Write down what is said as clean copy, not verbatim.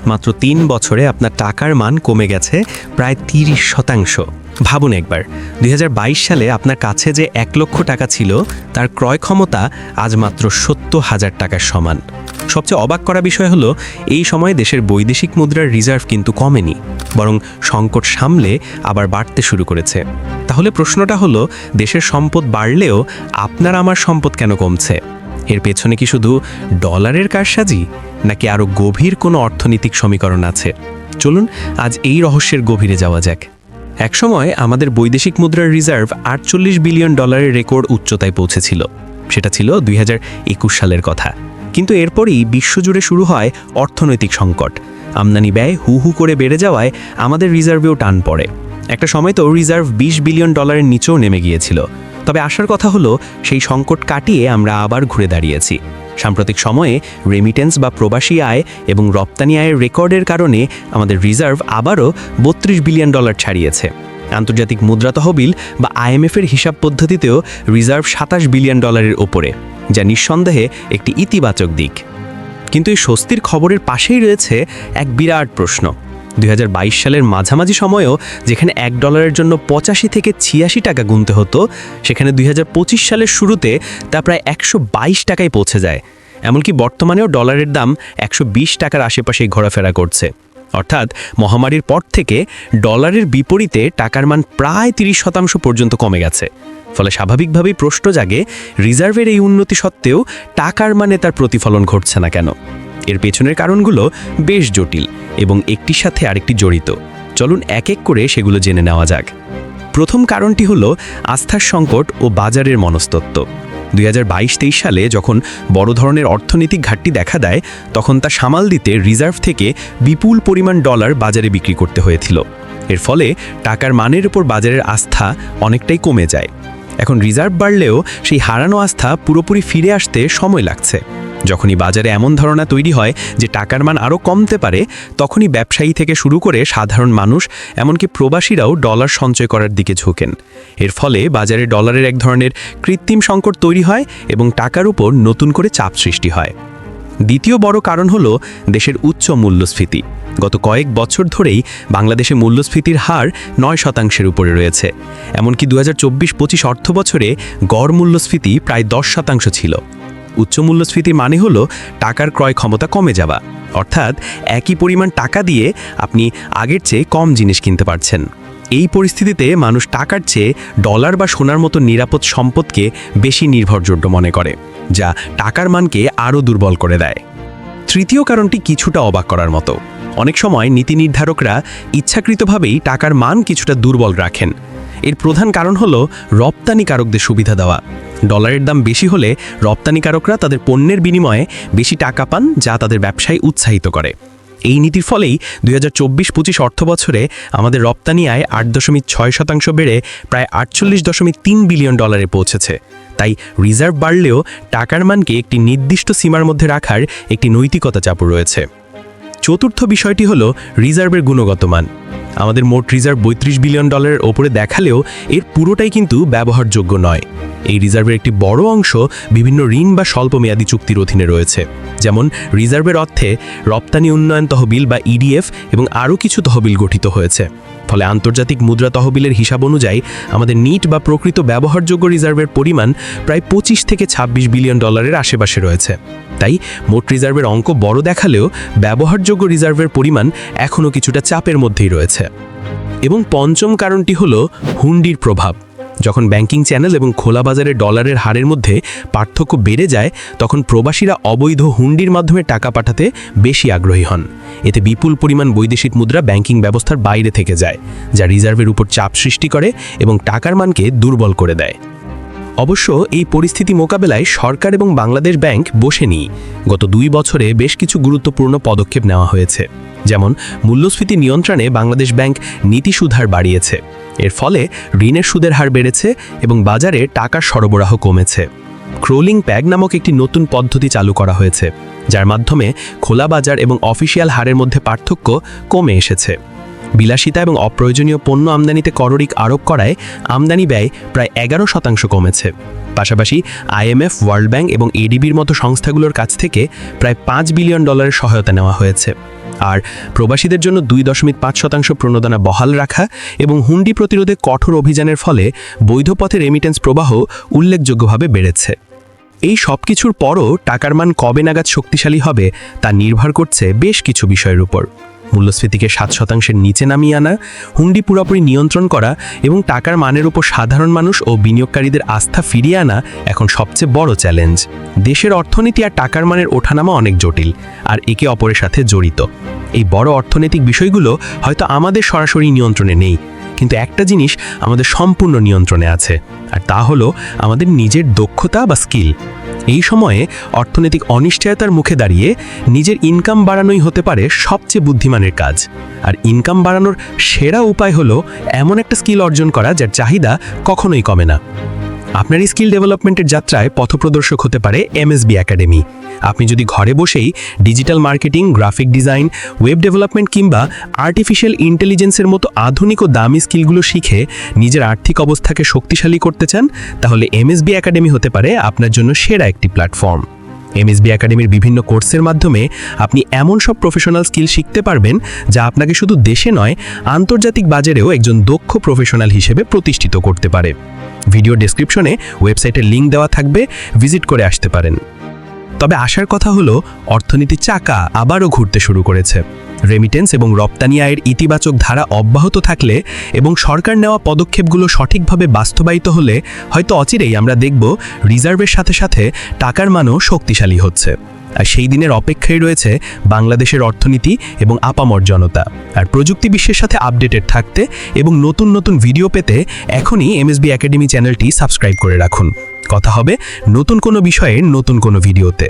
মাত্র ৩ বছরে আপনার টাকার মান কমে গেছে প্রায় ৩০%। ভাবুন একবার, ২০২২ সালে আপনার কাছে যে ১ লক্ষ টাকা ছিল তার ক্রয় ক্ষমতা আজ মাত্র ৭০,০০০ টাকার সমান। সবচেয়ে অবাক করা বিষয় হলো, এই সময়ে দেশের বৈদেশিক মুদ্রার রিজার্ভ কিন্তু কমেনি, বরং সংকট সামলে আবার বাড়তে শুরু করেছে। তাহলে প্রশ্নটা হলো, দেশের সম্পদ বাড়লেও আপনার আমার সম্পদ কেন কমছে? এর পেছনে কি শুধু ডলারের কারসাজি, নাকি আরও গভীর কোনো অর্থনৈতিক সমীকরণ আছে? চলুন আজ এই রহস্যের গভীরে যাওয়া যাক। একসময় আমাদের বৈদেশিক মুদ্রার রিজার্ভ ৪৮ বিলিয়ন ডলারের রেকর্ড উচ্চতায় পৌঁছেছিল। সেটা ছিল ২০২১ সালের কথা। কিন্তু এরপরই বিশ্বজুড়ে শুরু হয় অর্থনৈতিক সংকট। আমদানি ব্যয় হু হু করে বেড়ে যাওয়ায় আমাদের রিজার্ভেও টান পড়ে। একটা সময় তো রিজার্ভ ২০ বিলিয়ন ডলারের নিচেও নেমে গিয়েছিল। তবে আসার কথা হলো, সেই সংকট কাটিয়ে আমরা আবার ঘুরে দাঁড়িয়েছি। সাম্প্রতিক সময়ে রেমিটেন্স বা প্রবাসী আয় এবং রপ্তানি আয়ের রেকর্ডের কারণে আমাদের রিজার্ভ আবারও ৩২ বিলিয়ন ডলার ছাড়িয়েছে। আন্তর্জাতিক মুদ্রা তহবিল বা IMF-এর হিসাব পদ্ধতিতেও রিজার্ভ ২৭ বিলিয়ন ডলারের ওপরে, যা নিঃসন্দেহে একটি ইতিবাচক দিক। কিন্তু এই স্বস্তির খবরের পাশেই রয়েছে এক বিরাট প্রশ্ন। ২০২২ সালের মাঝামাঝি সময়েও যেখানে $1 জন্য ৮৫ থেকে ৮৬ টাকা গুনতে হতো, সেখানে ২০২৫ সালের শুরুতে তা প্রায় ১২২ টাকায় পৌঁছে যায়। এমনকি বর্তমানেও ডলারের দাম ১২০ টাকার আশেপাশেই ঘোরাফেরা করছে। অর্থাৎ মহামারীর পর থেকে ডলারের বিপরীতে টাকার মান প্রায় ৩০% পর্যন্ত কমে গেছে। ফলে স্বাভাবিকভাবেই প্রশ্ন জাগে, রিজার্ভের এই উন্নতি সত্ত্বেও টাকার মানে তার প্রতিফলন ঘটছে না কেন? এর পেছনের কারণগুলো বেশ জটিল এবং একটির সাথে আরেকটি জড়িত। চলুন এক এক করে সেগুলো জেনে নেওয়া যাক। প্রথম কারণটি হলো আস্থার সংকট ও বাজারের মনস্তত্ত্ব। ২০২২-২৩ সালে যখন বড় ধরনের অর্থনৈতিক ঘাটতি দেখা দেয়, তখন তা সামাল দিতে রিজার্ভ থেকে বিপুল পরিমাণ ডলার বাজারে বিক্রি করতে হয়েছিল। এর ফলে টাকার মানের উপর বাজারের আস্থা অনেকটাই কমে যায়। এখন রিজার্ভ বাড়লেও সেই হারানো আস্থা পুরোপুরি ফিরে আসতে সময় লাগছে। যখনই বাজারে এমন ধারণা তৈরি হয় যে টাকার মান আরও কমতে পারে, তখনই ব্যবসায়ী থেকে শুরু করে সাধারণ মানুষ, এমনকি প্রবাসীরাও ডলার সঞ্চয় করার দিকে ঝোঁকেন। এর ফলে বাজারে ডলারের এক ধরনের কৃত্রিম সংকট তৈরি হয় এবং টাকার উপর নতুন করে চাপ সৃষ্টি হয়। দ্বিতীয় বড় কারণ হলো দেশের উচ্চ মূল্যস্ফীতি। গত কয়েক বছর ধরেই বাংলাদেশে মূল্যস্ফীতির হার ৯% উপরে রয়েছে। এমনকি ২০২৪-২৫ অর্থবছরে গড় মূল্যস্ফীতি প্রায় ১০% ছিল। উচ্চ মূল্যস্ফীতির মানে হলো টাকার ক্রয় ক্ষমতা কমে যাওয়া, অর্থাৎ একই পরিমাণ টাকা দিয়ে আপনি আগের চেয়ে কম জিনিস কিনতে পারছেন। এই পরিস্থিতিতে মানুষ টাকার চেয়ে ডলার বা সোনার মতো নিরাপদ সম্পদকে বেশি নির্ভরযোগ্য মনে করে, যা টাকার মানকে আরও দুর্বল করে দেয়। তৃতীয় কারণটি কিছুটা অবাক করার মতো। অনেক সময় নীতি নির্ধারকরা ইচ্ছাকৃতভাবেই টাকার মান কিছুটা দুর্বল রাখেন। এর প্রধান কারণ হলো রপ্তানিকারকদের সুবিধা দেওয়া। ডলারের দাম বেশি হলে রপ্তানিকারকরা তাদের পণ্যের বিনিময়ে বেশি টাকা পান, যা তাদের ব্যবসায় উৎসাহিত করে। এই নীতির ফলেই ২০২৪-২৫ অর্থবছরে আমাদের রপ্তানি আয় ৮.৬% বেড়ে প্রায় ৪৮.৩ বিলিয়ন ডলারে পৌঁছেছে। তাই রিজার্ভ বাড়লেও টাকার মানকে একটি নির্দিষ্ট সীমার মধ্যে রাখার একটি নৈতিকতা চাপ রয়েছে। চতুর্থ বিষয়টি হলো রিজার্ভের গুণগত মান। আমাদের মোট রিজার্ভ ৩২ বিলিয়ন ডলারের ওপরে দেখালেও এর পুরোটাই কিন্তু ব্যবহারযোগ্য নয়। এই রিজার্ভের একটি বড় অংশ বিভিন্ন ঋণ বা স্বল্পমেয়াদী চুক্তির অধীনে রয়েছে। যেমন রিজার্ভের অর্থে রপ্তানি উন্নয়ন তহবিল বা EDF এবং আরও কিছু তহবিল গঠিত হয়েছে। ফলে আন্তর্জাতিক মুদ্রা তহবিলের হিসাব অনুযায়ী আমাদের নিট বা প্রকৃত ব্যবহারযোগ্য রিজার্ভের পরিমাণ প্রায় ২৫ থেকে ২৬ বিলিয়ন ডলারের আশেপাশে রয়েছে। তাই মোট রিজার্ভের অঙ্ক বড় দেখালেও ব্যবহারযোগ্য রিজার্ভের পরিমাণ এখনও কিছুটা চাপের মধ্যেই রয়েছে। এবং পঞ্চম কারণটি হলো হুন্ডির প্রভাব। যখন ব্যাংকিং চ্যানেল এবং খোলা বাজারে ডলারের হারের মধ্যে পার্থক্য বেড়ে যায়, তখন প্রবাসীরা অবৈধ হুন্ডির মাধ্যমে টাকা পাঠাতে বেশি আগ্রহী হন। এতে বিপুল পরিমাণ বৈদেশিক মুদ্রা ব্যাংকিং ব্যবস্থার বাইরে থেকে যায়, যা রিজার্ভের উপর চাপ সৃষ্টি করে এবং টাকার মানকে দুর্বল করে দেয়। অবশ্য এই পরিস্থিতি মোকাবেলায় সরকার এবং বাংলাদেশ ব্যাংক বসেনি। গত ২ বছরে বেশ কিছু গুরুত্বপূর্ণ পদক্ষেপ নেওয়া হয়েছে। যেমন মূল্যস্ফীতি নিয়ন্ত্রণে বাংলাদেশ ব্যাংক নীতি সুদ হার বাড়িয়েছে। এর ফলে ঋণের সুদের হার বেড়েছে এবং বাজারে টাকার সরবরাহ কমেছে। ক্রোলিং প্যাগ নামক একটি নতুন পদ্ধতি চালু করা হয়েছে, যার মাধ্যমে খোলা বাজার এবং অফিসিয়াল হারের মধ্যে পার্থক্য কমে এসেছে। বিলাসিতা এবং অপ্রয়োজনীয় পণ্য আমদানিতে কররিক আরোপ করায় আমদানি ব্যয় প্রায় 11% কমেছে। পাশাপাশি IMF, ওয়ার্ল্ড ব্যাংক এবং ADBর মতো সংস্থাগুলোর কাছ থেকে প্রায় $5 বিলিয়ন সহায়তা নেওয়া হয়েছে। আর প্রবাসীদের জন্য 2.5% প্রণোদনা বহাল রাখা এবং হুন্ডি প্রতিরোধে কঠোর অভিযানের ফলে বৈধ পথে রেমিটেন্স প্রবাহ উল্লেখযোগ্যভাবে বেড়েছে। এই সব কিছুর পরও টাকার মান কবে নাগাদ শক্তিশালী হবে তা নির্ভর করছে বেশ কিছু বিষয়ের উপর। মূল্যস্ফীতিকে 7% নিচে নামিয়ে আনা, হুন্ডি পুরোপুরি নিয়ন্ত্রণ করা এবং টাকার মানের উপর সাধারণ মানুষ ও বিনিয়োগকারীদের আস্থা ফিরিয়ে আনা এখন সবচেয়ে বড় চ্যালেঞ্জ। দেশের অর্থনীতি আর টাকার মানের ওঠানামা অনেক জটিল আর একে অপরের সাথে জড়িত। এই বড় অর্থনৈতিক বিষয়গুলো হয়তো আমাদের সরাসরি নিয়ন্ত্রণে নেই, কিন্তু একটা জিনিস আমাদের সম্পূর্ণ নিয়ন্ত্রণে আছে, আর তা হলো আমাদের নিজের দক্ষতা বা স্কিল। এই সময়ে অর্থনৈতিক অনিশ্চয়তার মুখে দাঁড়িয়ে নিজের ইনকাম বাড়ানোই হতে পারে সবচেয়ে বুদ্ধিমানের কাজ। আর ইনকাম বাড়ানোর সেরা উপায় হলো এমন একটা স্কিল অর্জন করা যার চাহিদা কখনোই কমে না। আপনার এই স্কিল ডেভেলপমেন্টের যাত্রায় পথপ্রদর্শক হতে পারে এমএসবি একাডেমি। আপনি যদি ঘরে বসেই digital marketing, graphic design, web development কিংবা আর্টিফিশিয়াল ইন্টেলিজেন্সের মতো আধুনিক ও দামি স্কিলগুলো শিখে নিজের আর্থিক অবস্থাকে শক্তিশালী করতে চান, তাহলে এমএসবি একাডেমি হতে পারে আপনার জন্য সেরা একটি প্ল্যাটফর্ম। এমএসবি একাডেমির বিভিন্ন কোর্সের মাধ্যমে আপনি এমন সব প্রফেশনাল স্কিল শিখতে পারবেন যা আপনাকে শুধু দেশে নয়, আন্তর্জাতিক বাজারেও একজন দক্ষ প্রফেশনাল হিসেবে প্রতিষ্ঠিত করতে পারে। ভিডিও ডেসক্রিপশনে ওয়েবসাইটের লিঙ্ক দেওয়া থাকবে, ভিজিট করে আসতে পারেন। তবে আসার কথা হলো, অর্থনীতির চাকা আবারও ঘুরতে শুরু করেছে। রেমিটেন্স এবং রপ্তানি আয়ের ইতিবাচক ধারা অব্যাহত থাকলে এবং সরকার নেওয়া পদক্ষেপগুলো সঠিকভাবে বাস্তবায়িত হলে হয়তো অচিরেই আমরা দেখব রিজার্ভের সাথে সাথে টাকার মানও শক্তিশালী হচ্ছে। আর সেই দিনের অপেক্ষায় রয়েছে বাংলাদেশের অর্থনীতি এবং আপামর জনতা। আর প্রযুক্তি বিশ্বের সাথে আপডেটেড থাকতে এবং নতুন নতুন ভিডিও পেতে এখনই এমএসবি একাডেমি চ্যানেলটি সাবস্ক্রাইব করে রাখুন। কথা হবে নতুন কোনো বিষয়ের নতুন কোনো ভিডিওতে।